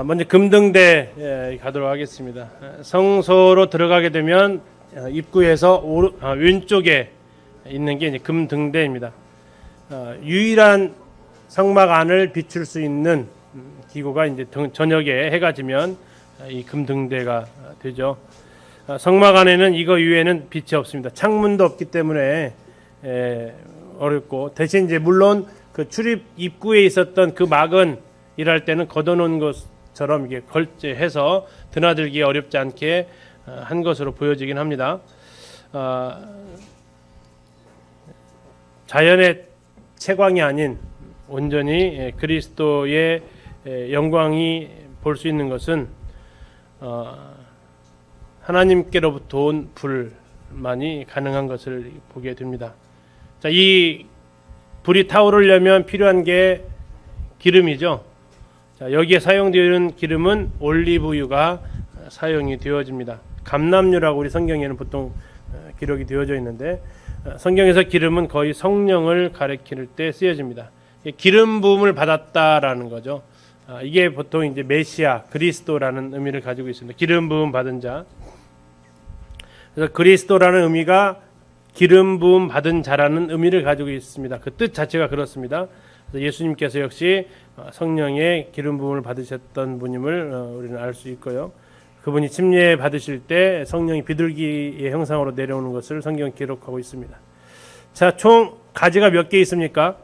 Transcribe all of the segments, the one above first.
먼저 금등대 가도록 하겠습니다. 성소로 들어가게 되면 입구에서 왼쪽에 있는 게 이제 금등대입니다. 유일한 성막 안을 비출 수 있는 기구가 이제 저녁에 해가 지면 이 금등대가 되죠. 성막 안에는 이거 이외에는 빛이 없습니다. 창문도 없기 때문에 어렵고, 대신 이제 물론 그 출입 입구에 있었던 그 막은 일할 때는 걷어놓은 것처럼 이게 걸제해서 드나들기 어렵지 않게 한 것으로 보여지긴 합니다. 자연의 채광이 아닌 온전히 그리스도의 영광이 볼 수 있는 것은 하나님께로부터 온 불만이 가능한 것을 보게 됩니다. 자, 이 불이 타오르려면 필요한 게 기름이죠. 자, 여기에 사용되어 있는 기름은 올리브유가 사용이 되어집니다. 감람유라고 우리 성경에는 보통 기록이 되어져 있는데, 성경에서 기름은 거의 성령을 가리킬 때 쓰여집니다. 기름 부음을 받았다라는 거죠. 이게 보통 이제 메시아, 그리스도라는 의미를 가지고 있습니다. 기름 부음 받은 자. 그래서 그리스도라는 의미가 기름 부음 받은 자라는 의미를 가지고 있습니다. 그 뜻 자체가 그렇습니다. 그래서 예수님께서 역시 성령의 기름 부음을 받으셨던 분임을 우리는 알 수 있고요. 그분이 침례 받으실 때 성령이 비둘기의 형상으로 내려오는 것을 성경이 기록하고 있습니다. 자, 총 가지가 몇 개 있습니까?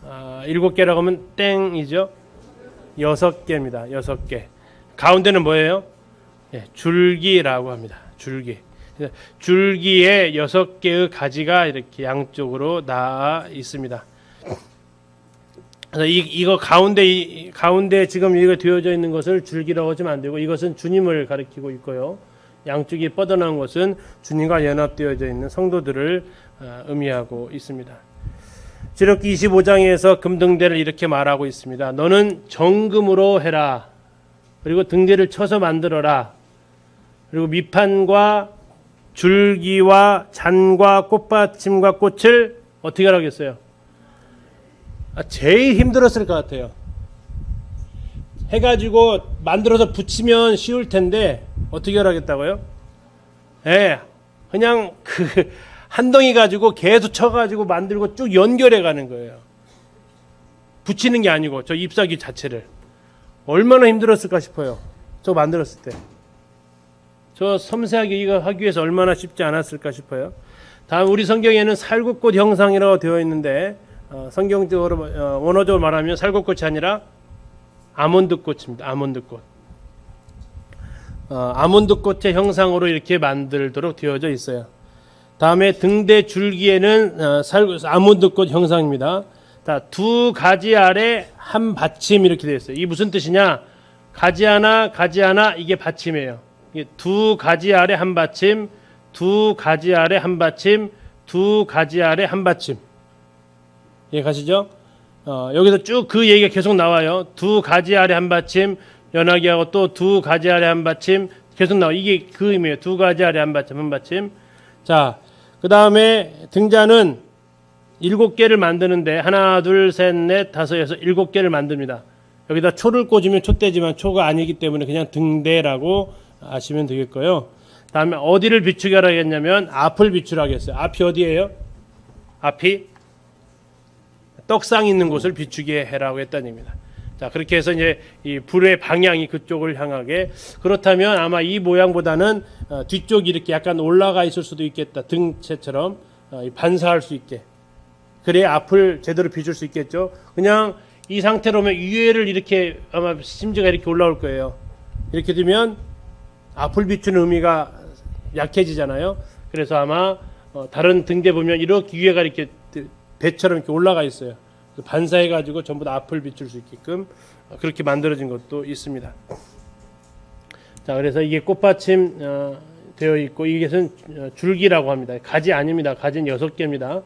7개라고 하면 땡이죠. 6개입니다. 6개. 가운데는 뭐예요? 줄기라고 합니다. 줄기. 줄기에 6개의 가지가 이렇게 양쪽으로 나아 있습니다. 그래서 이거 가운데 지금 이거 되어져 있는 것을 줄기라고 하면 안 되고, 이것은 주님을 가리키고 있고요. 양쪽이 뻗어나온 것은 주님과 연합되어져 있는 성도들을 의미하고 있습니다. 지록기 25장에서 금등대를 이렇게 말하고 있습니다. 너는 정금으로 해라. 그리고 등대를 쳐서 만들어라. 그리고 밑판과 줄기와 잔과 꽃받침과 꽃을 어떻게 하라고 했어요? 제일 힘들었을 것 같아요. 해가지고 만들어서 붙이면 쉬울 텐데 어떻게 하라겠다고요? 그냥 한 덩이 가지고 계속 쳐가지고 만들고 쭉 연결해 가는 거예요. 붙이는 게 아니고 저 잎사귀 자체를. 얼마나 힘들었을까 싶어요. 저 만들었을 때. 저 섬세하게 이거 하기 위해서 얼마나 쉽지 않았을까 싶어요. 다음 우리 성경에는 살구꽃 형상이라고 되어 있는데, 성경적으로 원어적으로 말하면 살구꽃이 아니라 아몬드꽃입니다. 아몬드꽃. 아몬드꽃의 형상으로 이렇게 만들도록 되어져 있어요. 다음에 등대 줄기에는 아몬드꽃 형상입니다. 자, 2가지 아래 한 받침 이렇게 되어 있어요. 이게 무슨 뜻이냐? 가지 하나 이게 받침이에요. 이게 2가지 아래 한 받침, 2가지 아래 한 받침, 2가지 아래 한 받침. 예, 가시죠? 여기서 쭉 그 얘기가 계속 나와요. 2가지 아래 한 받침, 연하기하고 또 2가지 아래 한 받침 계속 나와. 이게 그 의미예요. 2가지 아래 한 받침, 한 받침. 자, 그 다음에 등잔은 7개를 만드는데 하나, 둘, 셋, 넷, 다섯, 여섯, 7개를 만듭니다. 여기다 초를 꽂으면 촛대지만 초가 아니기 때문에 그냥 등대라고 아시면 되겠고요. 다음에 어디를 비추게 하라겠냐면 앞을 비추라겠어요. 앞이 어디예요? 앞이 떡상 있는 곳을 비추게 해라고 했다는 얘기입니다. 자, 그렇게 해서 이제 이 불의 방향이 그쪽을 향하게. 그렇다면 아마 이 모양보다는 뒤쪽이 이렇게 약간 올라가 있을 수도 있겠다. 등채처럼 반사할 수 있게. 그래야 앞을 제대로 비출 수 있겠죠. 그냥 이 상태로면 위에를 이렇게 아마 심지가 이렇게 올라올 거예요. 이렇게 되면 앞을 비추는 의미가 약해지잖아요. 그래서 아마 다른 등대 보면 이렇게 위에가 이렇게 배처럼 이렇게 올라가 있어요. 반사해가지고 전부 다 앞을 비출 수 있게끔 그렇게 만들어진 것도 있습니다. 자, 그래서 이게 꽃받침 되어 있고, 이것은 줄기라고 합니다. 가지 아닙니다. 가지는 6개입니다.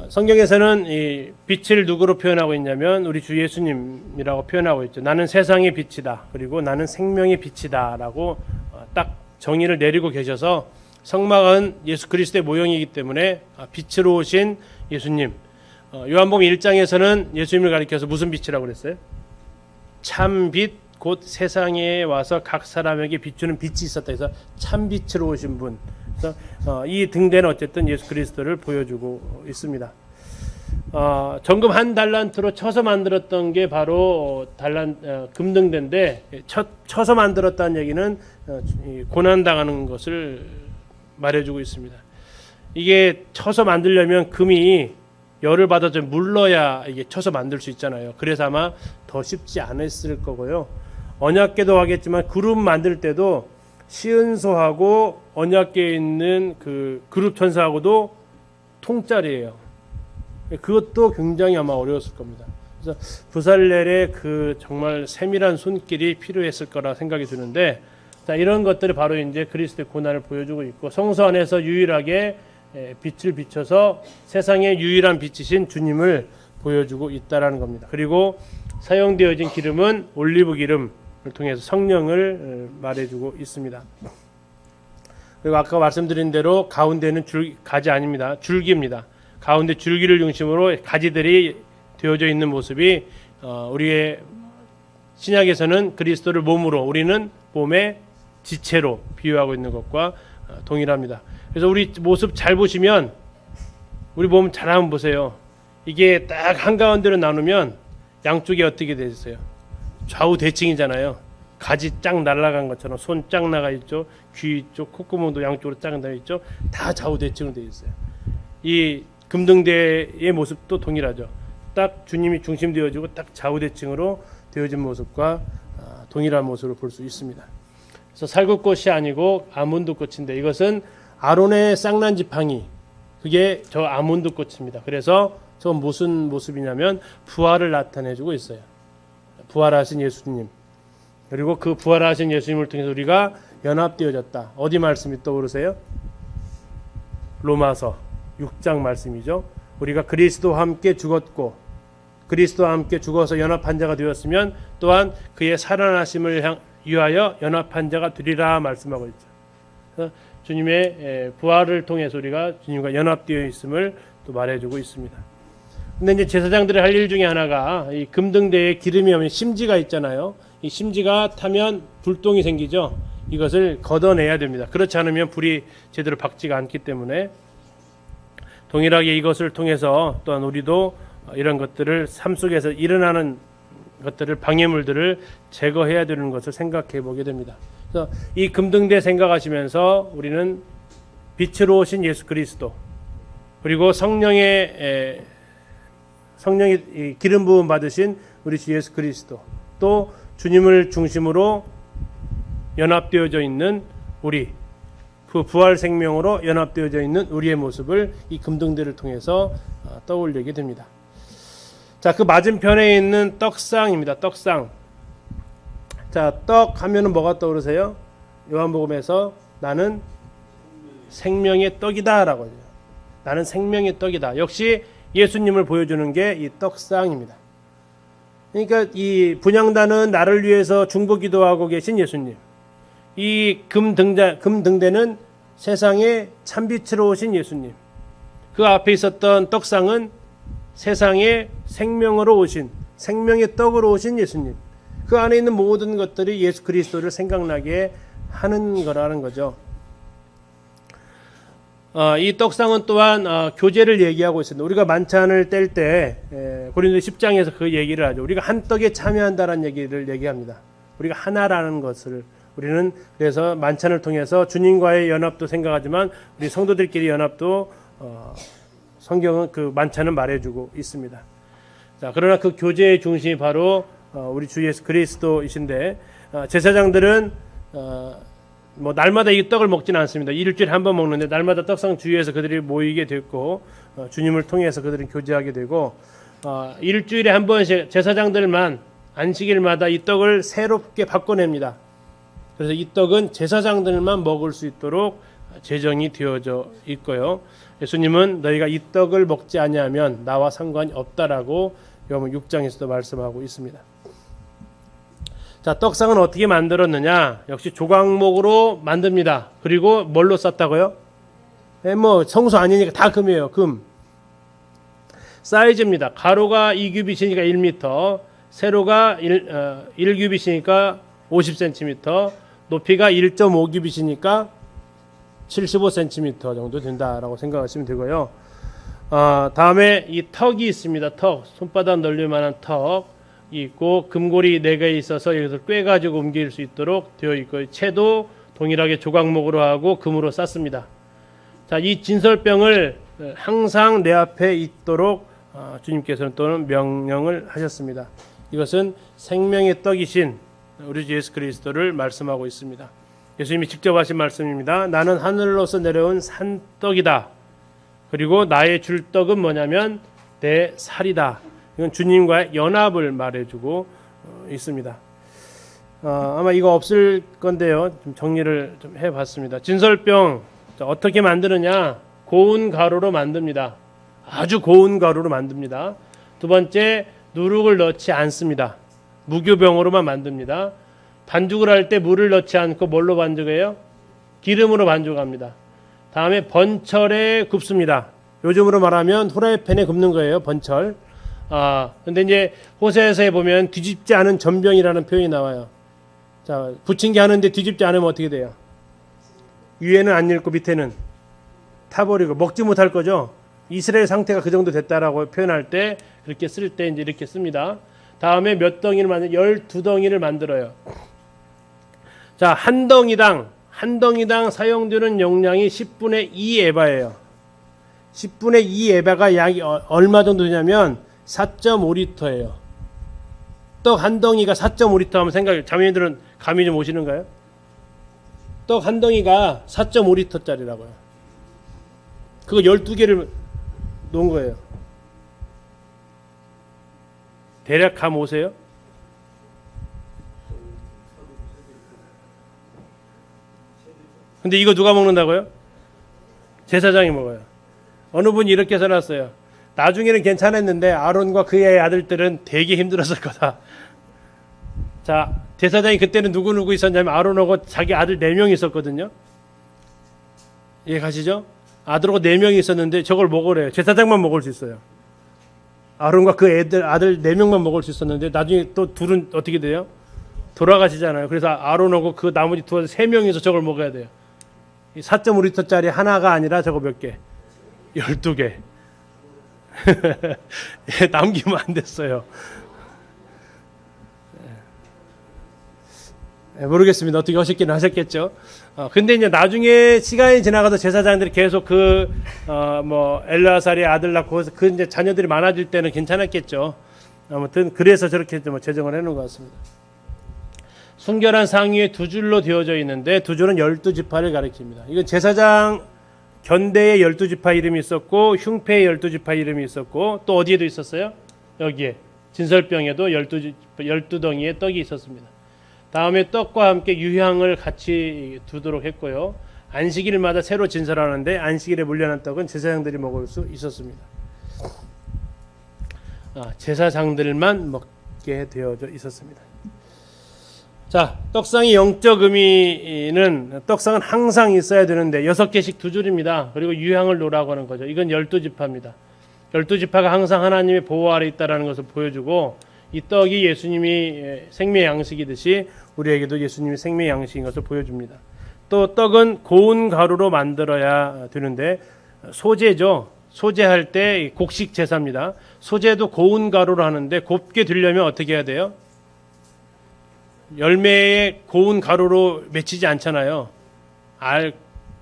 성경에서는 이 빛을 누구로 표현하고 있냐면 우리 주 예수님이라고 표현하고 있죠. 나는 세상의 빛이다. 그리고 나는 생명의 빛이다. 라고 딱 정의를 내리고 계셔서, 성막은 예수 그리스도의 모형이기 때문에 빛으로 오신 예수님, 요한복음 1장에서는 예수님을 가리켜서 무슨 빛이라고 그랬어요? 참빛 곧 세상에 와서 각 사람에게 비추는 빛이 있었다 해서 참빛으로 오신 분. 그래서 이 등대는 어쨌든 예수 그리스도를 보여주고 있습니다. 정금 한 달란트로 쳐서 만들었던 게 바로 금등대인데, 쳐서 만들었다는 얘기는 고난당하는 것을 말해주고 있습니다. 이게 쳐서 만들려면 금이 열을 받아서 물러야 이게 쳐서 만들 수 있잖아요. 그래서 아마 더 쉽지 않았을 거고요. 언약궤도 하겠지만 그룹 만들 때도 시은소하고 언약궤에 있는 그 그룹 천사하고도 통짜리예요. 그것도 굉장히 아마 어려웠을 겁니다. 그래서 부살렐의 그 정말 세밀한 손길이 필요했을 거라 생각이 드는데, 자, 이런 것들이 바로 이제 그리스도의 고난을 보여주고 있고, 성소 안에서 유일하게 빛을 비춰서 세상의 유일한 빛이신 주님을 보여주고 있다라는 겁니다. 그리고 사용되어진 기름은 올리브 기름을 통해서 성령을 말해주고 있습니다. 그리고 아까 말씀드린 대로 가운데는 가지 아닙니다. 줄기입니다. 가운데 줄기를 중심으로 가지들이 되어져 있는 모습이 우리의 신약에서는 그리스도를 몸으로, 우리는 몸의 지체로 비유하고 있는 것과 동일합니다. 그래서 우리 모습 잘 보시면, 우리 몸 잘 한번 보세요. 이게 딱 한가운데로 나누면 양쪽이 어떻게 되어 있어요? 좌우 대칭이잖아요. 가지 쫙 날아간 것처럼 손 쫙 나가 있죠. 귀 있죠. 콧구멍도 양쪽으로 쫙 나가 있죠. 다 좌우 대칭으로 되어 있어요. 이 금등대의 모습도 동일하죠. 딱 주님이 중심되어지고 딱 좌우 대칭으로 되어진 모습과 동일한 모습을 볼 수 있습니다. 그래서 살구꽃이 아니고 아몬드 꽃인데, 이것은 아론의 쌍난 지팡이, 그게 저 아몬드 꽃입니다. 그래서 저 무슨 모습이냐면 부활을 나타내주고 있어요. 부활하신 예수님, 그리고 그 부활하신 예수님을 통해서 우리가 연합되어졌다. 어디 말씀이 떠오르세요? 로마서 6장 말씀이죠. 우리가 그리스도와 함께 죽었고 그리스도와 함께 죽어서 연합한 자가 되었으면 또한 그의 살아나심을 위하여 연합한 자가 되리라 말씀하고 있죠. 주님의 부활을 통해서 우리가 주님과 연합되어 있음을 또 말해주고 있습니다. 근데 이제 제사장들이 할 일 중에 하나가, 이 금등대에 기름이 오면 심지가 있잖아요. 이 심지가 타면 불똥이 생기죠. 이것을 걷어내야 됩니다. 그렇지 않으면 불이 제대로 밝지가 않기 때문에, 동일하게 이것을 통해서 또한 우리도 이런 것들을 삶 속에서 일어나는 것들을, 방해물들을 제거해야 되는 것을 생각해 보게 됩니다. 그래서 이 금등대 생각하시면서 우리는 빛으로 오신 예수 그리스도, 그리고 성령의 기름 부음 받으신 우리 주 예수 그리스도, 또 주님을 중심으로 연합되어져 있는 우리, 그 부활 생명으로 연합되어져 있는 우리의 모습을 이 금등대를 통해서 떠올리게 됩니다. 자, 그 맞은편에 있는 떡상입니다. 떡상. 자, 떡 하면은 뭐가 떠오르세요? 요한복음에서 나는 생명의 떡이다라고 해요. 나는 생명의 떡이다. 역시 예수님을 보여주는 게 이 떡상입니다. 그러니까 이 분향단은 나를 위해서 중보기도하고 계신 예수님, 이 금등대는 세상에 참빛으로 오신 예수님, 그 앞에 있었던 떡상은 세상에 생명으로 오신, 생명의 떡으로 오신 예수님, 그 안에 있는 모든 것들이 예수 그리스도를 생각나게 하는 거라는 거죠. 이 떡상은 또한 교제를 얘기하고 있습니다. 우리가 만찬을 뗄 때 고린도 10장에서 그 얘기를 하죠. 우리가 한 떡에 참여한다는 얘기를 얘기합니다. 우리가 하나라는 것을, 우리는 그래서 만찬을 통해서 주님과의 연합도 생각하지만 우리 성도들끼리 연합도 성경은 그 만찬은 말해주고 있습니다. 자, 그러나 그 교제의 중심이 바로 우리 주 예수 그리스도이신데, 제사장들은 뭐 날마다 이 떡을 먹지는 않습니다. 일주일에 한 번 먹는데 날마다 떡상 주위에서 그들이 모이게 됐고, 주님을 통해서 그들은 교제하게 되고, 일주일에 한 번씩 제사장들만 안식일마다 이 떡을 새롭게 바꿔냅니다. 그래서 이 떡은 제사장들만 먹을 수 있도록 제정이 되어져 있고요. 예수님은 너희가 이 떡을 먹지 아니하면 나와 상관이 없다라고 요한복음 6장에서도 말씀하고 있습니다. 자, 떡상은 어떻게 만들었느냐? 역시 조각목으로 만듭니다. 그리고 뭘로 쌌다고요? 뭐 성소 아니니까 다 금이에요. 금. 사이즈입니다. 가로가 2규빗이니까 1m, 세로가 1규빗이니까 50cm, 높이가 1.5규빗이니까 75cm 정도 된다라고 생각하시면 되고요. 다음에 이 턱이 있습니다. 턱, 손바닥 넓릴만한 턱이 있고 금고리 4개 있어서 여기서 꿰가지고 옮길 수 있도록 되어 있고, 채도 동일하게 조각목으로 하고 금으로 쌌습니다. 자, 이 진설병을 항상 내 앞에 있도록 주님께서는 또는 명령을 하셨습니다. 이것은 생명의 떡이신 우리 주 예수 그리스도를 말씀하고 있습니다. 예수님이 직접 하신 말씀입니다. 나는 하늘로서 내려온 산떡이다. 그리고 나의 줄 떡은 뭐냐면 내 살이다. 이건 주님과의 연합을 말해주고 있습니다. 아마 이거 없을 건데요. 좀 정리를 좀 해봤습니다. 진설병 어떻게 만드느냐? 고운 가루로 만듭니다. 아주 고운 가루로 만듭니다. 두 번째, 누룩을 넣지 않습니다. 무교병으로만 만듭니다. 반죽을 할 때 물을 넣지 않고 뭘로 반죽해요? 기름으로 반죽합니다. 다음에 번철에 굽습니다. 요즘으로 말하면 후라이팬에 굽는 거예요. 번철. 근데 이제 호세아서에 보면 뒤집지 않은 전병이라는 표현이 나와요. 자, 부침개 하는데 뒤집지 않으면 어떻게 돼요? 위에는 안 읽고 밑에는 타버리고 먹지 못할 거죠. 이스라엘 상태가 그 정도 됐다라고 표현할 때 그렇게 쓸 때 이제 이렇게 씁니다. 다음에 몇 덩이를 만들? 12덩이를 만들어요. 자, 한 덩이당 사용되는 용량이 10분의 2 에바예요. 10분의 2 에바가 약 얼마 정도 되냐면 4.5리터예요. 떡 한 덩이가 4.5리터 하면 생각해. 자매님들은 감이 좀 오시는가요? 떡 한 덩이가 4.5리터짜리라고요. 그거 12개를 놓은 거예요. 대략 감 오세요? 근데 이거 누가 먹는다고요? 제사장이 먹어요. 어느 분이 이렇게 써놨어요. 나중에는 괜찮았는데 아론과 그의 아들들은 되게 힘들었을 거다. 자, 제사장이 그때는 누구 있었냐면 아론하고 자기 아들 4명이 있었거든요. 이해 가시죠? 아들하고 4명이 있었는데 저걸 먹으래요. 제사장만 먹을 수 있어요. 아론과 그 아들 4명만 먹을 수 있었는데 나중에 또 둘은 어떻게 돼요? 돌아가시잖아요. 그래서 아론하고 그 나머지 3명이서 저걸 먹어야 돼요. 4.5리터짜리 하나가 아니라 저거 몇 개? 12개. 예, 남기면 안 됐어요. 모르겠습니다. 어떻게 하셨기는 하셨겠죠. 근데 이제 나중에 시간이 지나가서 제사장들이 계속 엘르아살의 아들 낳고 그 이제 자녀들이 많아질 때는 괜찮았겠죠. 아무튼 그래서 저렇게 좀 제정을 해놓은 것 같습니다. 순결한 상위에 2줄로 되어져 있는데 2줄은 12지파를 가리킵니다. 이건 제사장 견대의 12지파 이름이 있었고 흉패의 12지파 이름이 있었고 또 어디에도 있었어요? 여기에 진설병에도 12덩이의 떡이 있었습니다. 다음에 떡과 함께 유향을 같이 두도록 했고요. 안식일마다 새로 진설하는데 안식일에 물려난 떡은 제사장들이 먹을 수 있었습니다. 제사장들만 먹게 되어져 있었습니다. 자, 떡상의 영적 의미는 떡상은 항상 있어야 되는데 6개씩 2줄입니다. 그리고 유향을 놓으라고 하는 거죠. 이건 12지파입니다. 12지파가 항상 하나님의 보호 아래 있다는 것을 보여주고 이 떡이 예수님이 생명의 양식이듯이 우리에게도 예수님이 생명의 양식인 것을 보여줍니다. 또 떡은 고운 가루로 만들어야 되는데 소제죠. 소제할 때 곡식 제사입니다. 소제도 고운 가루로 하는데 곱게 되려면 어떻게 해야 돼요? 열매에 고운 가루로 맺히지 않잖아요.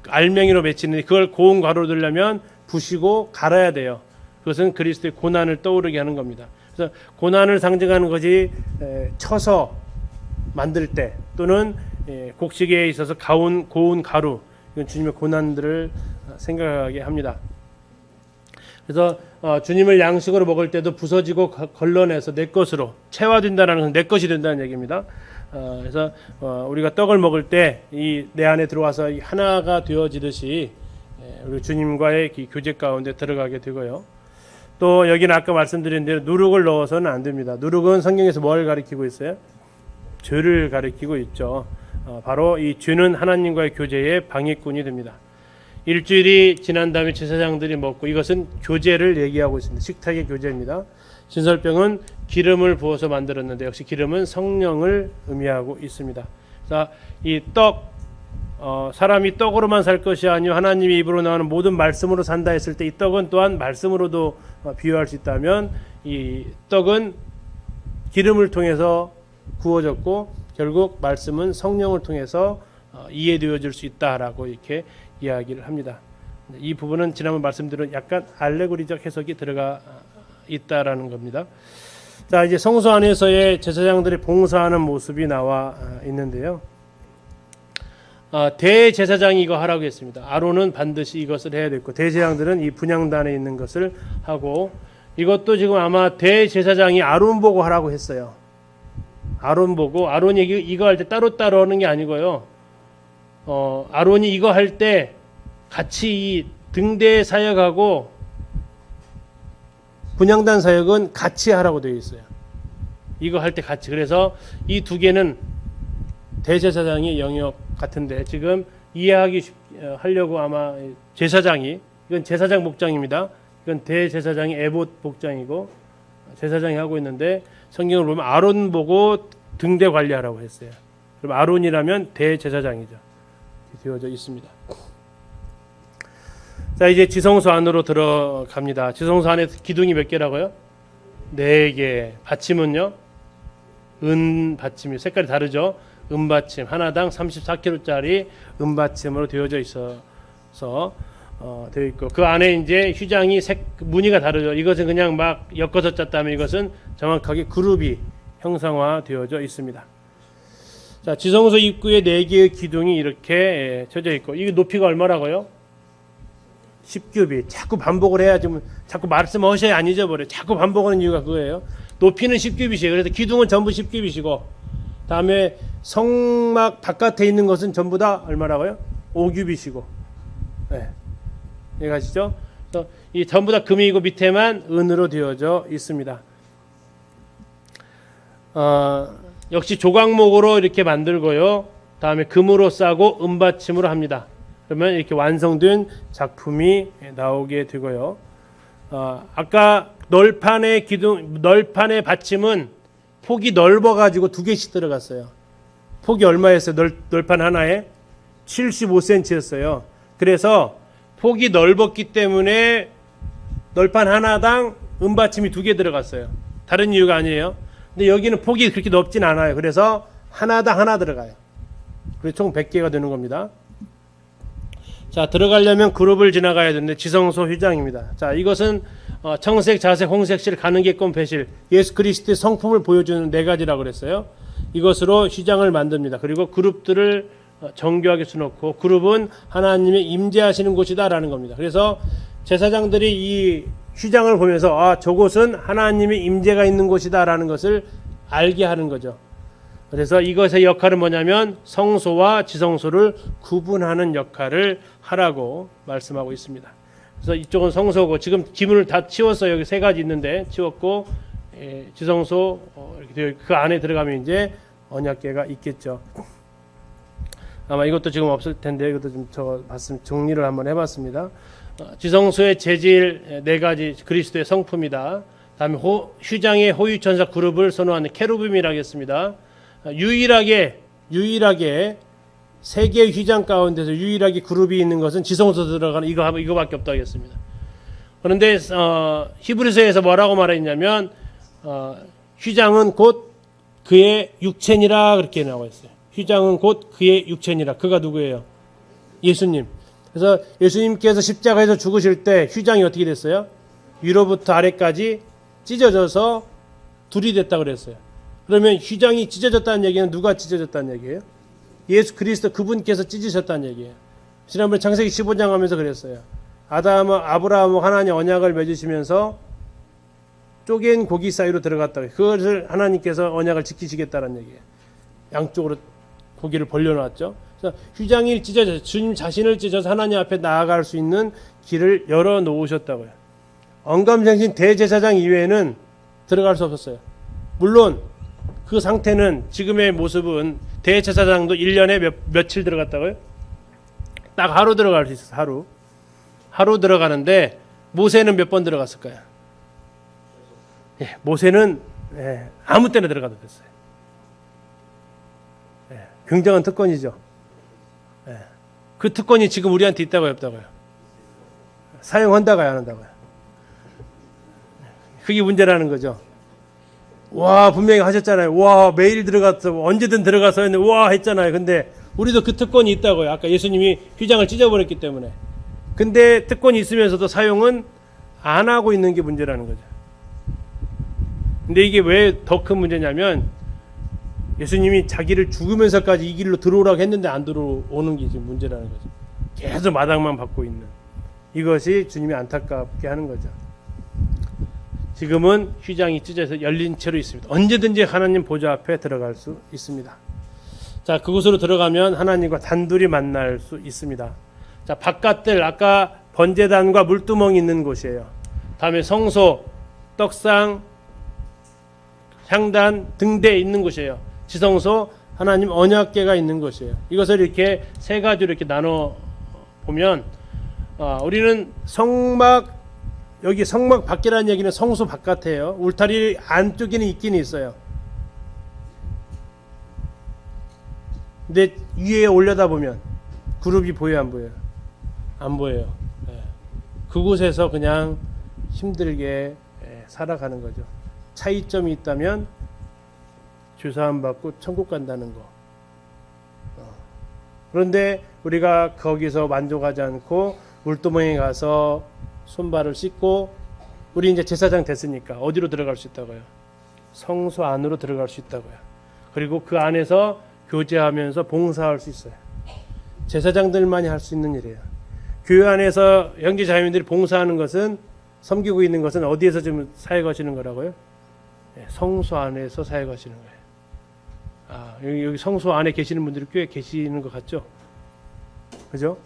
알맹이로 맺히는데 그걸 고운 가루로 들려면 부시고 갈아야 돼요. 그것은 그리스도의 고난을 떠오르게 하는 겁니다. 그래서 고난을 상징하는 것이 쳐서 만들 때 또는 곡식에 있어서 고운 가루, 이건 주님의 고난들을 생각하게 합니다. 그래서 주님을 양식으로 먹을 때도 부서지고 걸러내서 내 것으로 체화된다는 것은 내 것이 된다는 얘기입니다. 그래서 우리가 떡을 먹을 때 이 내 안에 들어와서 하나가 되어지듯이 우리 주님과의 교제 가운데 들어가게 되고요. 또 여기는 아까 말씀드린 대로 누룩을 넣어서는 안 됩니다. 누룩은 성경에서 뭘 가리키고 있어요? 죄를 가리키고 있죠. 바로 이 죄는 하나님과의 교제의 방해꾼이 됩니다. 일주일이 지난 다음에 제사장들이 먹고, 이것은 교제를 얘기하고 있습니다. 식탁의 교제입니다. 진설병은 기름을 부어서 만들었는데 역시 기름은 성령을 의미하고 있습니다. 자, 이 떡, 사람이 떡으로만 살 것이 아니요 하나님의 입으로 나오는 모든 말씀으로 산다 했을 때 이 떡은 또한 말씀으로도 비유할 수 있다면, 이 떡은 기름을 통해서 구워졌고 결국 말씀은 성령을 통해서 이해되어질 수 있다라고 이렇게 이야기를 합니다. 이 부분은 지난번 말씀드린 약간 알레고리적 해석이 들어가 있다라는 겁니다. 자, 이제 성소 안에서의 제사장들이 봉사하는 모습이 나와 있는데요. 대제사장이 이거 하라고 했습니다. 아론은 반드시 이것을 해야 됐고, 대제사장들은 이 분향단에 있는 것을 하고, 이것도 지금 아마 대제사장이 아론 보고 하라고 했어요. 아론 보고, 아론이 이거 할 때 따로따로 하는 게 아니고요. 아론이 이거 할 때 같이 이 등대 사역하고 분향단 사역은 같이 하라고 되어 있어요. 이거 할 때 같이. 그래서 이 두 개는 대제사장의 영역 같은데, 지금 하려고 아마 제사장이, 이건 제사장 복장입니다. 이건 대제사장의 에봇 복장이고 제사장이 하고 있는데, 성경을 보면 아론 보고 등대 관리하라고 했어요. 그럼 아론이라면 대제사장이죠. 되어져 있습니다. 자, 이제 지성소 안으로 들어갑니다. 지성소 안에 기둥이 몇 개라고요? 4개. 받침은요? 은 받침이 색깔이 다르죠. 은받침 하나당 34kg짜리 은받침으로 되어져 있어서 되어 있고, 그 안에 이제 휘장이 무늬가 다르죠. 이것은 그냥 막 엮어서 짰다면 이것은 정확하게 그룹이 형상화되어져 있습니다. 자, 지성소 입구에 4개의 기둥이 이렇게 쳐져 있고, 이게 높이가 얼마라고요? 10규빗. 자꾸 반복을 해야지, 자꾸 말씀하셔야 안 잊어버려요. 자꾸 반복하는 이유가 그거예요. 높이는 10규빗이에요. 그래서 기둥은 전부 10규빗이고, 다음에 성막 바깥에 있는 것은 전부 다 얼마라고요? 5규빗이고. 네. 이해가시죠? 그래서 이 전부 다 금이고 밑에만 은으로 되어져 있습니다. 역시 조각목으로 이렇게 만들고요. 다음에 금으로 싸고 은받침으로 합니다. 그러면 이렇게 완성된 작품이 나오게 되고요. 아까 널판의 널판의 받침은 폭이 넓어가지고 2개씩 들어갔어요. 폭이 얼마였어요? 널판 하나에 75cm였어요. 그래서 폭이 넓었기 때문에 널판 하나당 은받침이 2개 들어갔어요. 다른 이유가 아니에요. 근데 여기는 폭이 그렇게 넓진 않아요. 그래서 하나당 하나 들어가요. 그래서 총 100개가 되는 겁니다. 자, 들어가려면 그룹을 지나가야 되는데 지성소 휘장입니다. 자, 이것은 청색, 자색, 홍색실, 가는개껌, 배실, 예수 그리스도의 성품을 보여주는 4가지라고 그랬어요. 이것으로 휘장을 만듭니다. 그리고 그룹들을 정교하게 수놓고, 그룹은 하나님의 임재하시는 곳이다라는 겁니다. 그래서 제사장들이 이 휘장을 보면서 저곳은 하나님의 임재가 있는 곳이다라는 것을 알게 하는 거죠. 그래서 이것의 역할은 뭐냐면 성소와 지성소를 구분하는 역할을 하라고 말씀하고 있습니다. 그래서 이쪽은 성소고, 지금 기문을 다 치웠어요. 여기 3가지 있는데 치웠고, 지성소 이렇게 그 안에 들어가면 이제 언약궤가 있겠죠. 아마 이것도 지금 없을 텐데 이것도 좀 정리를 한번 해봤습니다. 지성소의 재질 4가지, 그리스도의 성품이다. 다음에 휘장의 호유천사 그룹을 선호하는 케루빔이라고 했습니다. 유일하게 3개의 휘장 가운데서 유일하게 그룹이 있는 것은 지성소 들어가는 이거밖에 없다고 했습니다. 그런데 히브리서에서 뭐라고 말했냐면 휘장은 곧 그의 육체니라 그렇게 나와 있어요. 휘장은 곧 그의 육체니라. 그가 누구예요? 예수님. 그래서 예수님께서 십자가에서 죽으실 때 휘장이 어떻게 됐어요? 위로부터 아래까지 찢어져서 둘이 됐다고 그랬어요. 그러면 휘장이 찢어졌다는 얘기는 누가 찢어졌다는 얘기예요? 예수 그리스도 그분께서 찢으셨다는 얘기예요. 지난번에 창세기 15장 하면서 그랬어요. 아브라함과 하나님 언약을 맺으시면서 쪼갠 고기 사이로 들어갔다고. 그것을 하나님께서 언약을 지키시겠다는 얘기예요. 양쪽으로 고기를 벌려놨죠. 그래서 휘장이 찢어져서 주님 자신을 찢어서 하나님 앞에 나아갈 수 있는 길을 열어놓으셨다고요. 언감생신 대제사장 이외에는 들어갈 수 없었어요. 물론 그 상태는 지금의 모습은 대제사장도 1년에 며칠 들어갔다고요? 딱 딱 하루 들어갈 수 있어요. 하루 들어가는데 모세는 몇 번 들어갔을까요? 예, 모세는 아무 때나 들어가도 됐어요. 굉장한 특권이죠. 그 특권이 지금 우리한테 있다고요, 없다고요? 사용한다고요, 안 한다고요? 그게 문제라는 거죠. 와, 분명히 하셨잖아요. 와, 매일 들어갔어. 언제든 들어가서 했는데 와 했잖아요. 근데 우리도 그 특권이 있다고요. 아까 예수님이 휘장을 찢어버렸기 때문에. 근데 특권이 있으면서도 사용은 안 하고 있는 게 문제라는 거죠. 근데 이게 왜 더 큰 문제냐면 예수님이 자기를 죽으면서까지 이 길로 들어오라고 했는데 안 들어오는 게 지금 문제라는 거죠. 계속 마당만 받고 있는. 이것이 주님이 안타깝게 하는 거죠. 지금은 휘장이 찢어서 열린 채로 있습니다. 언제든지 하나님 보좌 앞에 들어갈 수 있습니다. 자, 그곳으로 들어가면 하나님과 단둘이 만날 수 있습니다. 자, 바깥들 아까 번제단과 물두멍이 있는 곳이에요. 다음에 성소, 떡상, 향단, 등대 있는 곳이에요. 지성소, 하나님 언약궤가 있는 곳이에요. 이것을 이렇게 세 가지로 이렇게 나눠 보면 우리는 성막, 여기 성막 밖이라는 얘기는 성소 바깥이에요. 울타리 안쪽에는 있긴 있어요. 근데 위에 올려다 보면 그룹이 보여요, 안 보여요? 안 보여요. 그곳에서 그냥 힘들게 살아가는 거죠. 차이점이 있다면 주사함 받고 천국 간다는 거. 그런데 우리가 거기서 만족하지 않고 물두멍에 가서 손발을 씻고 우리 이제 제사장 됐으니까 어디로 들어갈 수 있다고요? 성소 안으로 들어갈 수 있다고요. 그리고 그 안에서 교제하면서 봉사할 수 있어요. 제사장들만이 할 수 있는 일이에요. 교회 안에서 형제 자매들이 봉사하는 것은, 섬기고 있는 것은 어디에서 지금 사역하시는 거라고요? 성소 안에서 사역하시는 거예요. 여기 성소 안에 계시는 분들이 꽤 계시는 것 같죠? 그죠?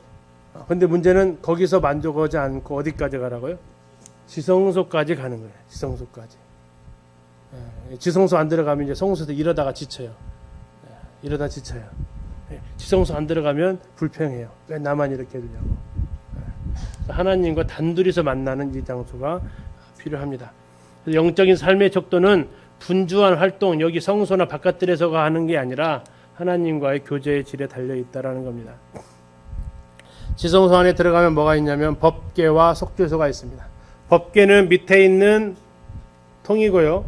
근데 문제는 거기서 만족하지 않고 어디까지 가라고요? 지성소까지 가는 거예요. 지성소까지. 지성소 안 들어가면 이제 성소에서 이러다가 지쳐요. 이러다 지쳐요. 지성소 안 들어가면 불평해요. 왜 나만 이렇게 해주냐고. 하나님과 단둘이서 만나는 이 장소가 필요합니다. 영적인 삶의 척도는 분주한 활동, 여기 성소나 바깥들에서가 하는 게 아니라 하나님과의 교제의 질에 달려 있다라는 겁니다. 지성소 안에 들어가면 뭐가 있냐면 법궤와 속죄소가 있습니다. 법궤는 밑에 있는 통이고요.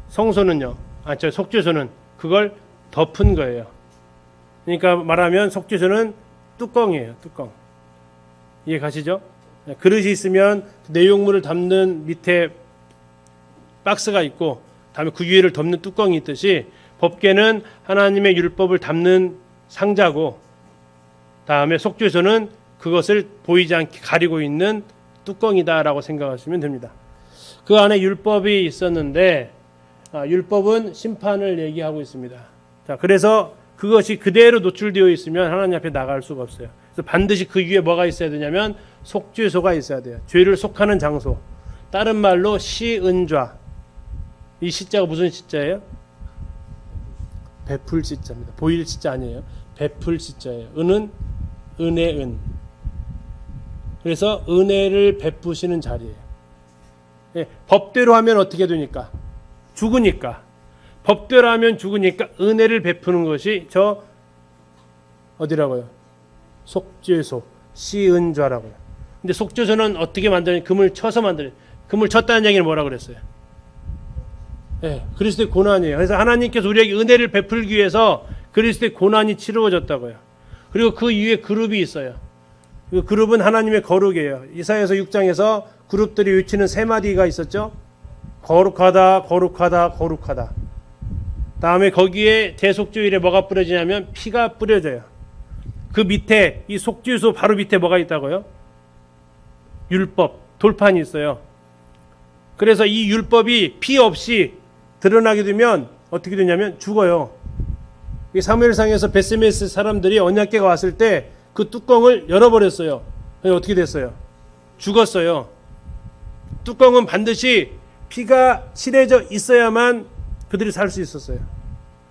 성소는요. 속죄소는 그걸 덮은 거예요. 그러니까 말하면 속죄소는 뚜껑이에요. 뚜껑. 이해 가시죠? 그릇이 있으면 내용물을 담는 밑에 박스가 있고 다음에 그 위를 덮는 뚜껑이 있듯이 법궤는 하나님의 율법을 담는 상자고 다음에 속죄소는 그것을 보이지 않게 가리고 있는 뚜껑이다라고 생각하시면 됩니다. 그 안에 율법이 있었는데 율법은 심판을 얘기하고 있습니다. 자, 그래서 그것이 그대로 노출되어 있으면 하나님 앞에 나갈 수가 없어요. 그래서 반드시 그 위에 뭐가 있어야 되냐면 속죄소가 있어야 돼요. 죄를 속하는 장소. 다른 말로 시은좌. 이 시자가 무슨 시자예요? 베풀 시자입니다. 보일 시자 아니에요. 베풀 시자예요. 은은 은의 은. 그래서 은혜를 베푸시는 자리예요. 법대로 하면 어떻게 되니까? 죽으니까. 법대로 하면 죽으니까 은혜를 베푸는 것이 저 어디라고요? 속죄소, 시은좌라고요. 근데 속죄소는 어떻게 만드냐? 금을 쳐서 만들어요. 금을 쳤다는 얘기는 뭐라 그랬어요? 그리스도의 고난이에요. 그래서 하나님께서 우리에게 은혜를 베풀기 위해서 그리스도의 고난이 치루어졌다고요. 그리고 그 위에 그룹이 있어요. 그 그룹은 하나님의 거룩이에요. 이사야서 6장에서 그룹들이 외치는 세 마디가 있었죠. 거룩하다, 거룩하다, 거룩하다. 다음에 거기에 대속죄일에 뭐가 뿌려지냐면 피가 뿌려져요. 그 밑에 이 속죄소 바로 밑에 뭐가 있다고요? 율법, 돌판이 있어요. 그래서 이 율법이 피 없이 드러나게 되면 어떻게 되냐면 죽어요. 사무엘상에서 베스메스 사람들이 언약궤가 왔을 때 그 뚜껑을 열어버렸어요. 어떻게 됐어요? 죽었어요. 뚜껑은 반드시 피가 칠해져 있어야만 그들이 살 수 있었어요.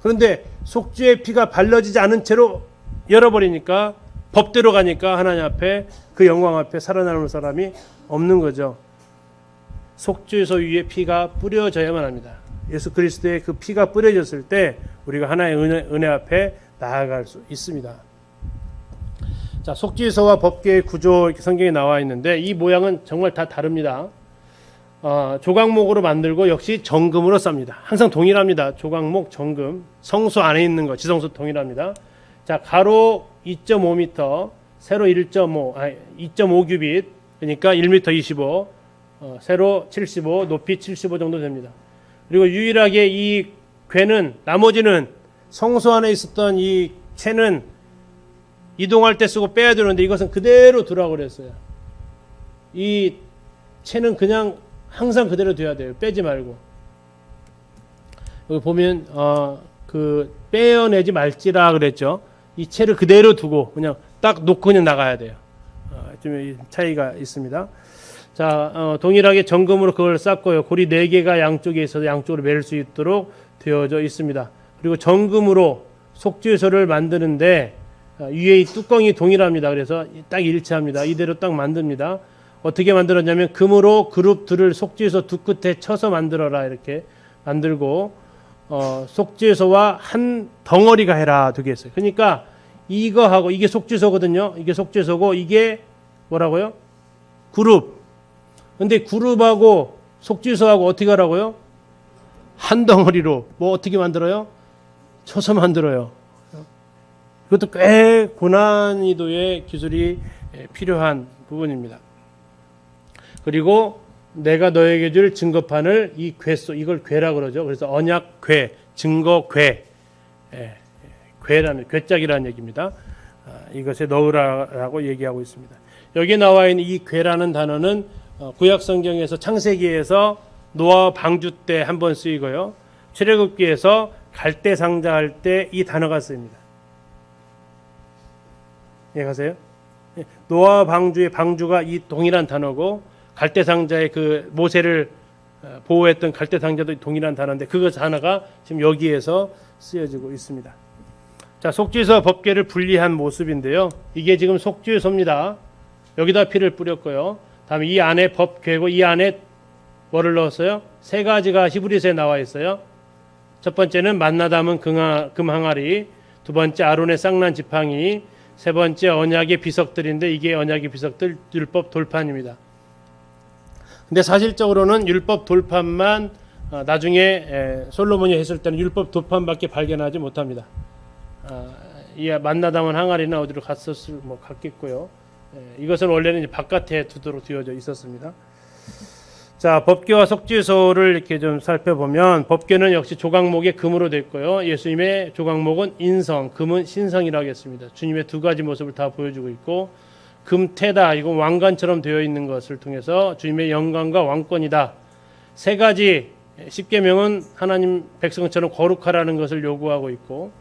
그런데 속죄의 피가 발라지지 않은 채로 열어버리니까 법대로 가니까 하나님 앞에 그 영광 앞에 살아남을 사람이 없는 거죠. 속죄소 위에 피가 뿌려져야만 합니다. 예수 그리스도의 그 피가 뿌려졌을 때 우리가 하나님의 은혜 앞에 나아갈 수 있습니다. 자, 속죄소와 법궤의 구조 이렇게 성경에 나와 있는데 이 모양은 정말 다 다릅니다. 조각목으로 만들고 역시 정금으로 쌉니다. 항상 동일합니다. 조각목, 정금, 성소 안에 있는 거, 지성소 동일합니다. 자, 가로 2.5m, 세로 2.5 규빗, 그러니까 1m 25, 세로 75, 높이 75 정도 됩니다. 그리고 유일하게 이 궤는, 나머지는 성소 안에 있었던 이 채는 이동할 때 쓰고 빼야 되는데 이것은 그대로 두라고 그랬어요. 이 채는 그냥 항상 그대로 둬야 돼요. 빼지 말고. 여기 보면 그 빼어내지 말지라 그랬죠. 이 채를 그대로 두고 그냥 딱 놓고 그냥 나가야 돼요. 좀 차이가 있습니다. 자, 동일하게 정금으로 그걸 쌌고요. 고리 4개가 양쪽에 있어서 양쪽으로 멜 수 있도록 되어져 있습니다. 그리고 정금으로 속죄소를 만드는데 위에 이 뚜껑이 동일합니다. 그래서 딱 일치합니다. 이대로 딱 만듭니다. 어떻게 만들었냐면 금으로 그룹들을 속죄소 두 끝에 쳐서 만들어라 이렇게 만들고 속죄소와 한 덩어리가 해라 두 개 했어요. 그러니까 이거하고 이게 속죄소거든요. 이게 속죄소고 이게 뭐라고요? 그룹. 근데 그룹하고 속죄소하고 어떻게 하라고요? 한 덩어리로 뭐 어떻게 만들어요? 쳐서 만들어요. 이것도 꽤 고난이도의 기술이 필요한 부분입니다. 그리고 내가 너에게 줄 증거판을 이 궤소, 이걸 궤라 그러죠. 그래서 언약 궤, 증거 궤, 궤라는 궤짝이라는 얘기입니다. 이것에 넣으라고 얘기하고 있습니다. 여기 나와 있는 이 궤라는 단어는 구약 성경에서 창세기에서 노아 방주 때 한 번 쓰이고요. 출애굽기에서 갈대 상자할 때 이 단어가 쓰입니다. 이해가세요? 노아 방주의 방주가 이 동일한 단어고 갈대 상자의 그 모세를 보호했던 갈대 상자도 동일한 단어인데 그것 하나가 지금 여기에서 쓰여지고 있습니다. 자, 속죄소와 법궤를 분리한 모습인데요. 이게 지금 속죄소입니다. 여기다 피를 뿌렸고요. 다음에 이 안에 법궤고 이 안에 뭐를 넣었어요? 세 가지가 히브리서에 나와 있어요. 첫 번째는 만나 담은 금 항아리, 두 번째 아론의 쌍난 지팡이, 세 번째 언약의 비석들인데 이게 언약의 비석들 율법 돌판입니다. 근데 사실적으로는 율법 돌판만 나중에 솔로몬이 했을 때는 율법 돌판밖에 발견하지 못합니다. 이 만나 담은 항아리는 어디로 갔겠고요. 이것은 원래는 이제 바깥에 두도록 되어져 있었습니다. 자, 법궤와 속죄소를 이렇게 좀 살펴보면 법궤는 역시 조각목의 금으로 됐고요. 예수님의 조각목은 인성, 금은 신성이라고 했습니다. 주님의 두 가지 모습을 다 보여주고 있고 금태다, 이건 왕관처럼 되어 있는 것을 통해서 주님의 영광과 왕권이다. 세 가지 십계명은 하나님 백성처럼 거룩하라는 것을 요구하고 있고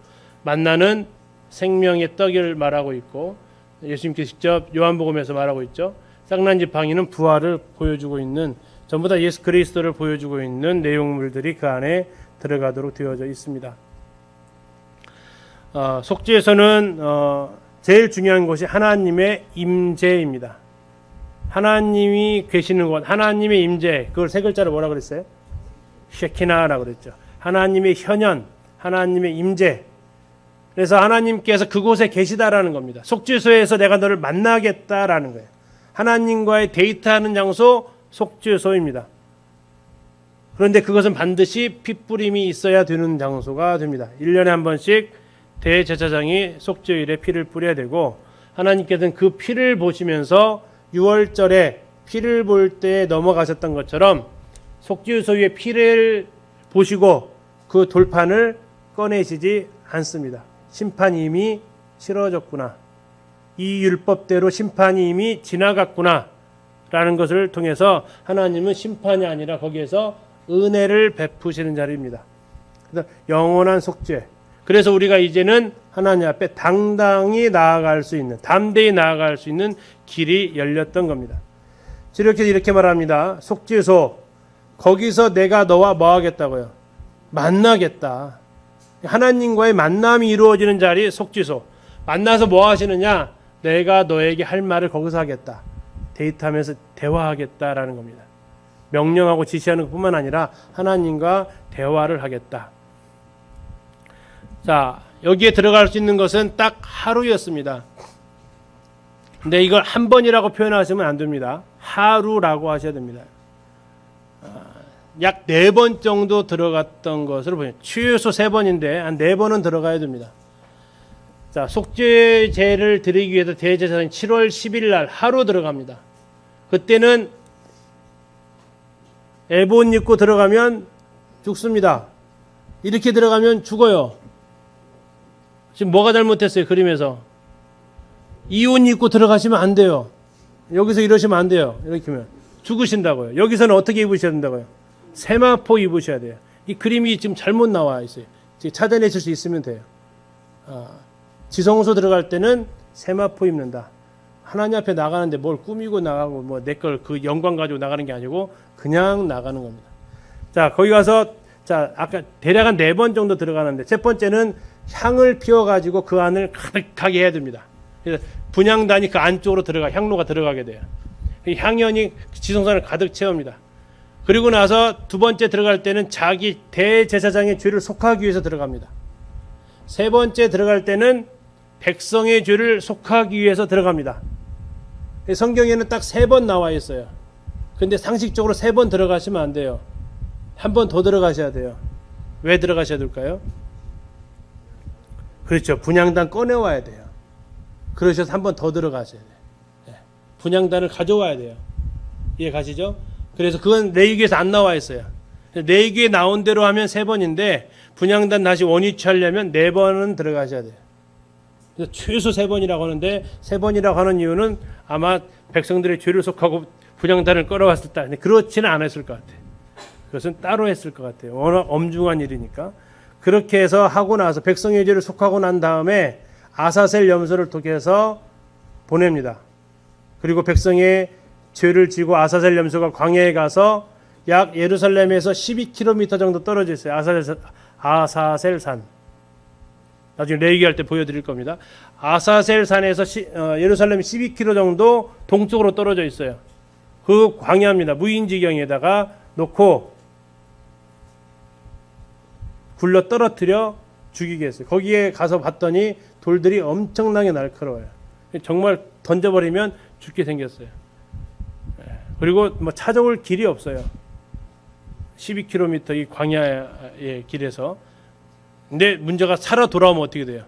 만나는 생명의 떡을 말하고 있고 예수님께서 직접 요한복음에서 말하고 있죠. 쌍난 지팡이는 부활을 보여주고 있는 전부 다 예수 그리스도를 보여주고 있는 내용물들이 그 안에 들어가도록 되어져 있습니다. 속죄에서는 제일 중요한 것이 하나님의 임재입니다. 하나님이 계시는 곳, 하나님의 임재, 그걸 세 글자로 뭐라 그랬어요? 셰키나라고 그랬죠. 하나님의 현현, 하나님의 임재. 그래서 하나님께서 그곳에 계시다라는 겁니다. 속죄소에서 내가 너를 만나겠다라는 거예요. 하나님과의 데이트하는 장소 속죄소입니다. 그런데 그것은 반드시 핏뿌림이 있어야 되는 장소가 됩니다. 1년에 한 번씩 대제사장이 속죄일에 피를 뿌려야 되고 하나님께서는 그 피를 보시면서 6월절에 피를 볼 때 넘어가셨던 것처럼 속죄소 위에 피를 보시고 그 돌판을 꺼내시지 않습니다. 심판이 이미 치러졌구나. 이 율법대로 심판이 이미 지나갔구나 라는 것을 통해서 하나님은 심판이 아니라 거기에서 은혜를 베푸시는 자리입니다. 그래서 영원한 속죄. 그래서 우리가 이제는 하나님 앞에 당당히 나아갈 수 있는, 담대히 나아갈 수 있는 길이 열렸던 겁니다. 이렇게 말합니다. 속죄소, 거기서 내가 너와 뭐 하겠다고요? 만나겠다. 하나님과의 만남이 이루어지는 자리 속죄소. 만나서 뭐 하시느냐? 내가 너에게 할 말을 거기서 하겠다. 데이트하면서 대화하겠다라는 겁니다. 명령하고 지시하는 것뿐만 아니라 하나님과 대화를 하겠다. 자, 여기에 들어갈 수 있는 것은 딱 하루였습니다. 근데 이걸 한 번이라고 표현하시면 안 됩니다. 하루라고 하셔야 됩니다. 약 4번 정도 들어갔던 것으로 보여요. 최소 3번인데 한 4번은 들어가야 됩니다. 자, 속죄제를 드리기 위해서 대제사장이 7월 10일 날 하루 들어갑니다. 그때는 에봇 입고 들어가면 죽습니다. 이렇게 들어가면 죽어요. 지금 뭐가 잘못했어요? 그림에서 이 옷 입고 들어가시면 안 돼요. 여기서 이러시면 안 돼요. 이렇게 하면 죽으신다고요. 여기서는 어떻게 입으셔야 된다고요? 세마포 입으셔야 돼요. 이 그림이 지금 잘못 나와 있어요. 지금 찾아내실 수 있으면 돼요. 지성소 들어갈 때는 세마포 입는다. 하나님 앞에 나가는데 뭘 꾸미고 나가고 뭐 내 걸 그 영광 가지고 나가는 게 아니고 그냥 나가는 겁니다. 자, 거기 가서 자, 아까 대략 한 4번 정도 들어가는데 첫 번째는 향을 피워 가지고 그 안을 가득하게 해야 됩니다. 그래서 분향단이 그 안쪽으로 들어가 향로가 들어가게 돼요. 향연이 지성소를 가득 채웁니다. 그리고 나서 두 번째 들어갈 때는 자기 대제사장의 죄를 속하기 위해서 들어갑니다. 세 번째 들어갈 때는 백성의 죄를 속하기 위해서 들어갑니다. 성경에는 딱 3번 나와 있어요. 근데 상식적으로 3번 들어가시면 안 돼요. 한 번 더 들어가셔야 돼요. 왜 들어가셔야 될까요? 그렇죠. 분향단 꺼내와야 돼요. 그러셔서 한 번 더 들어가셔야 돼요. 분향단을 가져와야 돼요. 이해 가시죠? 그래서 그건 레위기에서 안 나와 있어요. 레위기에 나온 대로 하면 3번인데 분향단 다시 원위치하려면 4번은 들어가셔야 돼요. 그래서 최소 3번이라고 하는데 3번이라고 하는 이유는 아마 백성들의 죄를 속하고 분향단을 끌어왔을 때 그렇지는 않았을 것 같아요. 그것은 따로 했을 것 같아요. 워낙 엄중한 일이니까. 그렇게 해서 하고 나서 백성의 죄를 속하고 난 다음에 아사셀 염소를 통해서 보냅니다. 그리고 백성의 죄를 지고 아사셀 염소가 광야에 가서 약 예루살렘에서 12km 정도 떨어져 있어요. 아사셀산. 나중에 레위기할 때 보여드릴 겁니다. 아사셀산에서 예루살렘 12km 정도 동쪽으로 떨어져 있어요. 그 광야입니다. 무인지경에다가 놓고 굴러 떨어뜨려 죽이게 했어요. 거기에 가서 봤더니 돌들이 엄청나게 날카로워요. 정말 던져버리면 죽게 생겼어요. 그리고 뭐 찾아올 길이 없어요. 12km 이 광야의 길에서. 근데 문제가 살아 돌아오면 어떻게 돼요?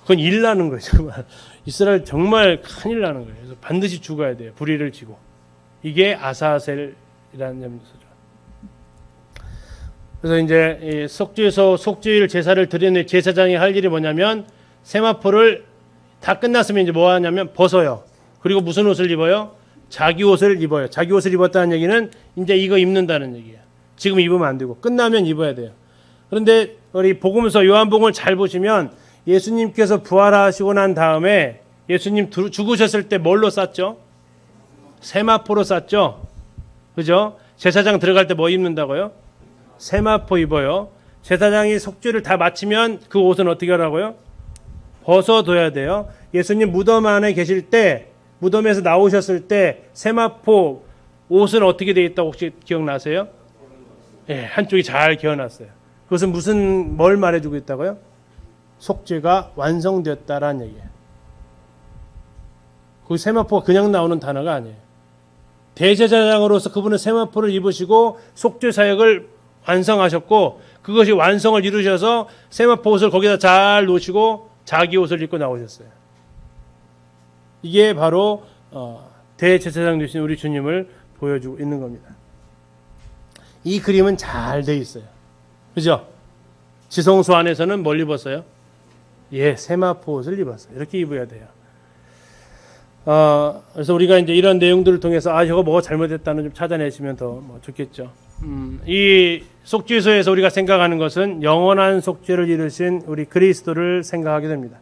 그건 일 나는 거예요. 정말. 이스라엘 정말 큰일 나는 거예요. 그래서 반드시 죽어야 돼요. 불의를 지고. 이게 아사셀이라는 염소죠. 그래서 이제 속죄에서 속죄일 제사를 드리는 제사장이 할 일이 뭐냐면 세마포를 다 끝났으면 이제 뭐 하냐면 벗어요. 그리고 무슨 옷을 입어요? 자기 옷을 입어요. 자기 옷을 입었다는 얘기는 이제 이거 입는다는 얘기예요. 지금 입으면 안 되고 끝나면 입어야 돼요. 그런데 우리 복음서 요한복음을 잘 보시면 예수님께서 부활하시고 난 다음에 예수님 죽으셨을 때 뭘로 쌌죠? 세마포로 쌌죠. 그죠? 제사장 들어갈 때 뭐 입는다고요? 세마포 입어요. 제사장이 속죄를 다 마치면 그 옷은 어떻게 하라고요? 벗어둬야 돼요. 예수님 무덤 안에 계실 때 무덤에서 나오셨을 때 세마포 옷은 어떻게 되어 있다고 혹시 기억나세요? 예, 한쪽이 잘 기어났어요. 그것은 뭘 말해주고 있다고요? 속죄가 완성되었다라는 얘기예요. 그 세마포가 그냥 나오는 단어가 아니에요. 대제사장으로서 그분은 세마포를 입으시고 속죄 사역을 완성하셨고 그것이 완성을 이루셔서 세마포 옷을 거기다 잘 놓으시고 자기 옷을 입고 나오셨어요. 이게 바로 대제사장 되신 우리 주님을 보여주고 있는 겁니다. 이 그림은 잘 돼 있어요. 그죠? 지성소 안에서는 뭘 입었어요? 예, 세마포 옷을 입었어요. 이렇게 입어야 돼요. 그래서 우리가 이제 이런 내용들을 통해서 저거 뭐가 잘못됐다는 좀 찾아내시면 더 좋겠죠. 이 속죄소에서 우리가 생각하는 것은 영원한 속죄를 이루신 우리 그리스도를 생각하게 됩니다.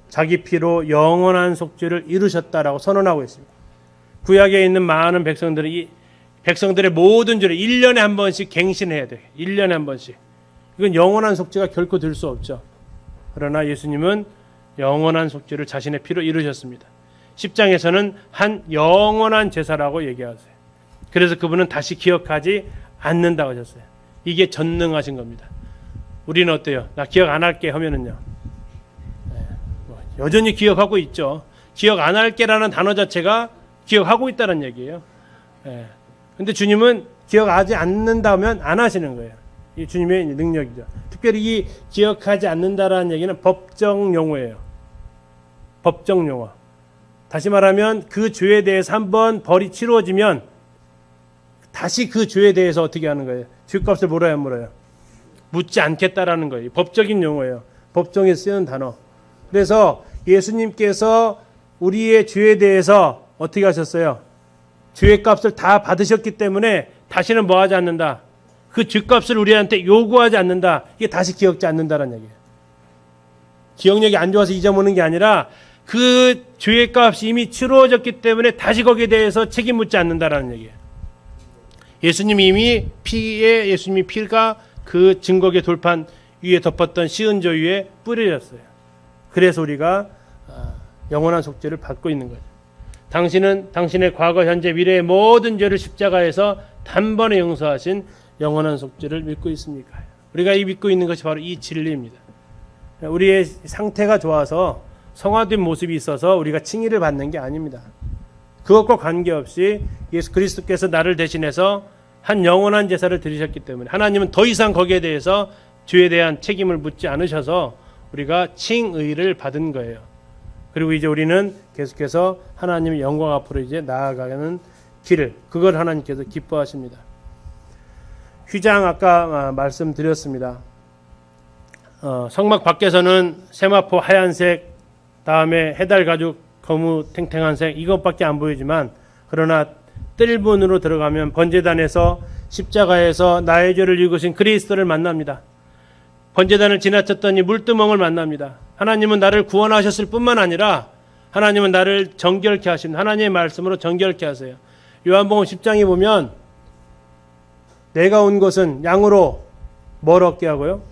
자기 피로 영원한 속죄를 이루셨다라고 선언하고 있습니다. 구약에 있는 많은 백성들이 백성들의 모든 죄를 1년에 한 번씩 갱신해야 돼요. 1년에 한 번씩. 이건 영원한 속죄가 결코 될 수 없죠. 그러나 예수님은 영원한 속죄를 자신의 피로 이루셨습니다. 10장에서는 한 영원한 제사라고 얘기하세요. 그래서 그분은 다시 기억하지 않는다고 하셨어요. 이게 전능하신 겁니다. 우리는 어때요? 나 기억 안 할게 하면은요, 여전히 기억하고 있죠. 기억 안 할게라는 단어 자체가 기억하고 있다는 얘기예요. 근데 주님은 기억하지 않는다면 안 하시는 거예요. 이 주님의 능력이죠. 특별히 이 기억하지 않는다라는 얘기는 법정 용어예요. 법정 용어. 다시 말하면 그 죄에 대해서 한번 벌이 치루어지면 다시 그 죄에 대해서 어떻게 하는 거예요? 죄값을 물어야 안 물어요? 묻지 않겠다라는 거예요. 법적인 용어예요. 법정에 쓰는 단어. 그래서 예수님께서 우리의 죄에 대해서 어떻게 하셨어요? 죄값을 다 받으셨기 때문에 다시는 뭐 하지 않는다. 그 죄값을 우리한테 요구하지 않는다. 이게 다시 기억지 않는다라는 얘기예요. 기억력이 안 좋아서 잊어먹는 게 아니라 그 죄값이 이미 치루어졌기 때문에 다시 거기에 대해서 책임 묻지 않는다라는 얘기예요. 예수님이 예수님이 피가 그 증거의 돌판 위에 덮었던 시은조 위에 뿌려졌어요. 그래서 우리가 영원한 속죄를 받고 있는 거죠. 당신은 당신의 과거, 현재, 미래의 모든 죄를 십자가에서 단번에 용서하신 영원한 속죄를 믿고 있습니까? 우리가 믿고 있는 것이 바로 이 진리입니다. 우리의 상태가 좋아서 성화된 모습이 있어서 우리가 칭의를 받는 게 아닙니다. 그것과 관계없이 예수 그리스도께서 나를 대신해서 한 영원한 제사를 드리셨기 때문에 하나님은 더 이상 거기에 대해서 죄에 대한 책임을 묻지 않으셔서 우리가 칭의를 받은 거예요. 그리고 이제 우리는 계속해서 하나님의 영광 앞으로 이제 나아가는 길을, 그걸 하나님께서 기뻐하십니다. 휘장 아까 말씀드렸습니다. 성막 밖에서는 세마포 하얀색, 다음에 해달 가죽 거무 탱탱한 색, 이것밖에 안 보이지만, 그러나 뜰문으로 들어가면 번제단에서 십자가에서 나의 죄를 이기신 그리스도를 만납니다. 번제단을 지나쳤더니 물두멍을 만납니다. 하나님은 나를 구원하셨을 뿐만 아니라 하나님은 나를 정결케 하십니다. 하나님의 말씀으로 정결케 하세요. 요한복음 10장에 보면 내가 온 것은 양으로 뭘 얻게 하고요?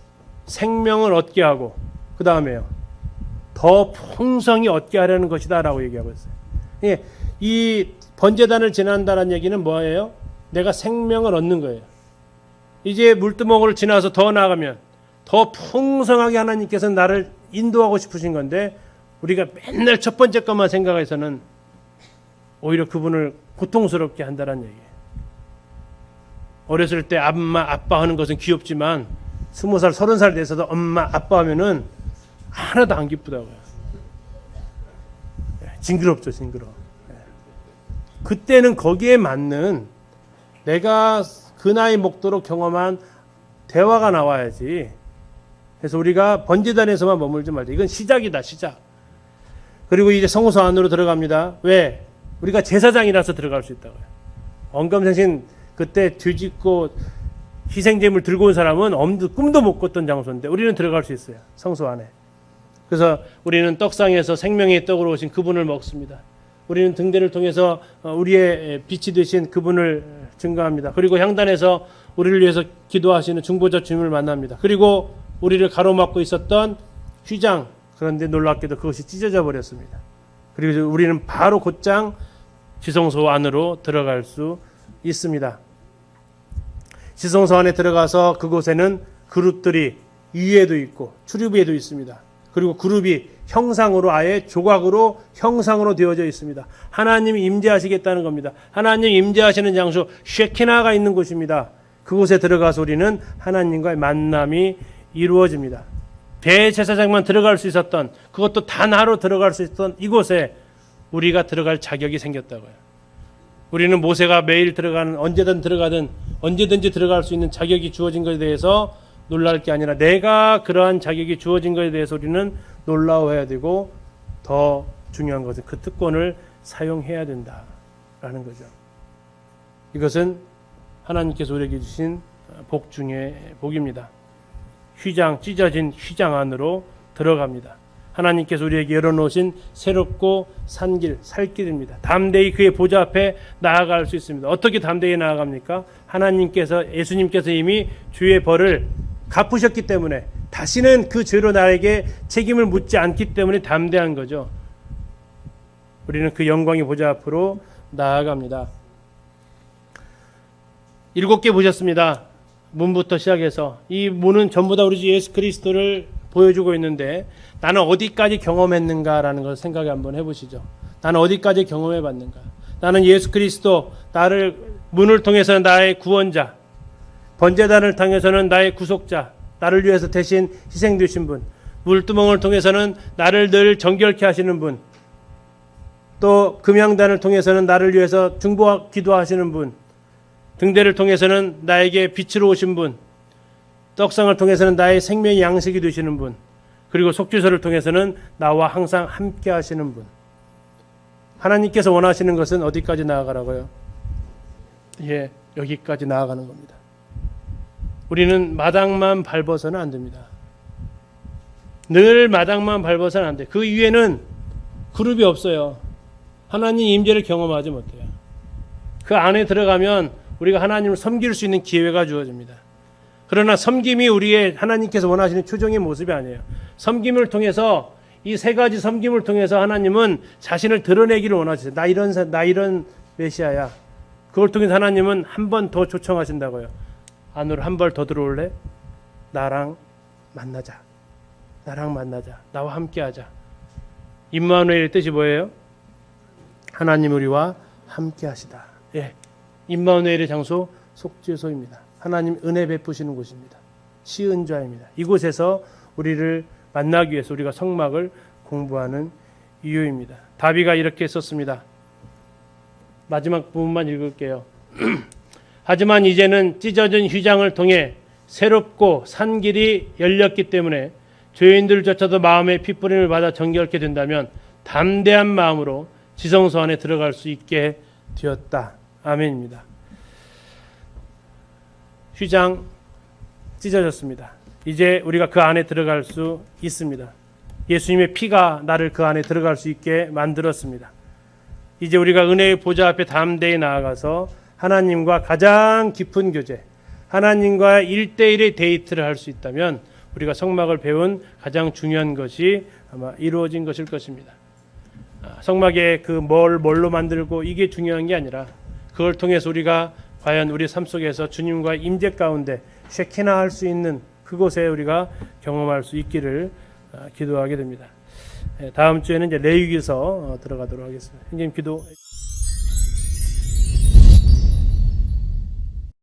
생명을 얻게 하고, 그 다음에요, 더 풍성히 얻게 하려는 것이다 라고 얘기하고 있어요. 예, 이 번제단을 지난다는 얘기는 뭐예요? 내가 생명을 얻는 거예요. 이제 물두멍을 지나서 더 나아가면 더 풍성하게 하나님께서 나를 인도하고 싶으신 건데, 우리가 맨날 첫 번째 것만 생각해서는 오히려 그분을 고통스럽게 한다는 얘기예요. 어렸을 때 엄마 아빠 하는 것은 귀엽지만 20살 30살 돼서도 엄마 아빠 하면은 하나도 안 기쁘다고요. 징그럽죠, 징그러워. 그때는 거기에 맞는 내가 그 나이 먹도록 경험한 대화가 나와야지. 그래서 우리가 번제단에서만 머물지 말자. 이건 시작이다, 시작. 그리고 이제 성소 안으로 들어갑니다. 왜? 우리가 제사장이라서 들어갈 수 있다고요. 언감생신 그때 뒤집고 희생제물 들고 온 사람은 꿈도 못 꿨던 장소인데 우리는 들어갈 수 있어요. 성소 안에. 그래서 우리는 떡상에서 생명의 떡으로 오신 그분을 먹습니다. 우리는 등대를 통해서 우리의 빛이 되신 그분을 증거합니다. 그리고 향단에서 우리를 위해서 기도하시는 중보자 주님을 만납니다. 그리고 우리를 가로막고 있었던 휘장, 그런데 놀랍게도 그것이 찢어져 버렸습니다. 그리고 우리는 바로 곧장 지성소 안으로 들어갈 수 있습니다. 지성소 안에 들어가서 그곳에는 그룹들이 위에도 있고 출입구에도 있습니다. 그리고 그룹이 형상으로, 아예 조각으로 형상으로 되어져 있습니다. 하나님이 임재하시겠다는 겁니다. 하나님 임재하시는 장소 쉐키나가 있는 곳입니다. 그곳에 들어가서 우리는 하나님과의 만남이 이루어집니다. 대제사장만 들어갈 수 있었던, 그것도 단 하루 들어갈 수 있었던 이곳에 우리가 들어갈 자격이 생겼다고요. 우리는 모세가 매일 들어가는, 언제든지 들어갈 수 있는 자격이 주어진 것에 대해서 놀랄 게 아니라 내가 그러한 자격이 주어진 것에 대해서 우리는 놀라워해야 되고, 더 중요한 것은 그 특권을 사용해야 된다라는 거죠. 이것은 하나님께서 우리에게 주신 복 중의 복입니다. 찢어진 휘장 안으로 들어갑니다. 하나님께서 우리에게 열어놓으신 새롭고 산 길, 살 길입니다. 담대히 그의 보좌 앞에 나아갈 수 있습니다. 어떻게 담대히 나아갑니까? 하나님께서, 예수님께서 이미 주의 벌을 갚으셨기 때문에, 다시는 그 죄로 나에게 책임을 묻지 않기 때문에 담대한 거죠. 우리는 그 영광의 보좌 앞으로 나아갑니다. 7개 보셨습니다. 문부터 시작해서 이 문은 전부 다 우리 주 예수 그리스도를 보여주고 있는데 나는 어디까지 경험했는가라는 것을 생각해 한번 해보시죠. 나는 어디까지 경험해 봤는가. 나는 예수 그리스도, 나를 문을 통해서는 나의 구원자, 번제단을 통해서는 나의 구속자, 나를 위해서 대신 희생되신 분, 물두멍을 통해서는 나를 늘 정결케 하시는 분, 또 금양단을 통해서는 나를 위해서 중보 기도하시는 분, 등대를 통해서는 나에게 빛으로 오신 분, 떡상을 통해서는 나의 생명의 양식이 되시는 분, 그리고 속죄소를 통해서는 나와 항상 함께 하시는 분. 하나님께서 원하시는 것은 어디까지 나아가라고요? 예, 여기까지 나아가는 겁니다. 우리는 마당만 밟아서는 안 됩니다. 늘 마당만 밟아서는 안 돼. 그 위에는 그룹이 없어요. 하나님 임재를 경험하지 못해요. 그 안에 들어가면 우리가 하나님을 섬길 수 있는 기회가 주어집니다. 그러나 섬김이 우리의 하나님께서 원하시는 최종의 모습이 아니에요. 섬김을 통해서 이 세 가지 섬김을 통해서 하나님은 자신을 드러내기를 원하시죠. 나 이런 메시아야. 그걸 통해서 하나님은 한 번 더 초청하신다고요. 안으로 한 번 더 들어올래? 나랑 만나자. 나랑 만나자. 나와 함께하자. 임마누엘의 뜻이 뭐예요? 하나님 우리와 함께하시다. 예, 임마누엘의 장소 속죄소입니다. 하나님 은혜 베푸시는 곳입니다. 시은좌입니다. 이곳에서 우리를 만나기 위해서 우리가 성막을 공부하는 이유입니다. 다비가 이렇게 썼습니다. 마지막 부분만 읽을게요. 하지만 이제는 찢어진 휘장을 통해 새롭고 산 길이 열렸기 때문에 죄인들조차도 마음의 핏부림을 받아 정결케 된다면 담대한 마음으로 지성소 안에 들어갈 수 있게 되었다. 아멘입니다. 휘장 찢어졌습니다. 이제 우리가 그 안에 들어갈 수 있습니다. 예수님의 피가 나를 그 안에 들어갈 수 있게 만들었습니다. 이제 우리가 은혜의 보좌 앞에 담대히 나아가서 하나님과 가장 깊은 교제, 하나님과 1대1의 데이트를 할 수 있다면 우리가 성막을 배운 가장 중요한 것이 아마 이루어진 것일 것입니다. 성막에 그 뭘로 만들고 이게 중요한 게 아니라 그걸 통해서 우리가 과연 우리 삶 속에서 주님과 임재 가운데 쉐키나 할 수 있는 그곳에 우리가 경험할 수 있기를 기도하게 됩니다. 다음 주에는 이제 레위기서 들어가도록 하겠습니다. 형님 기도.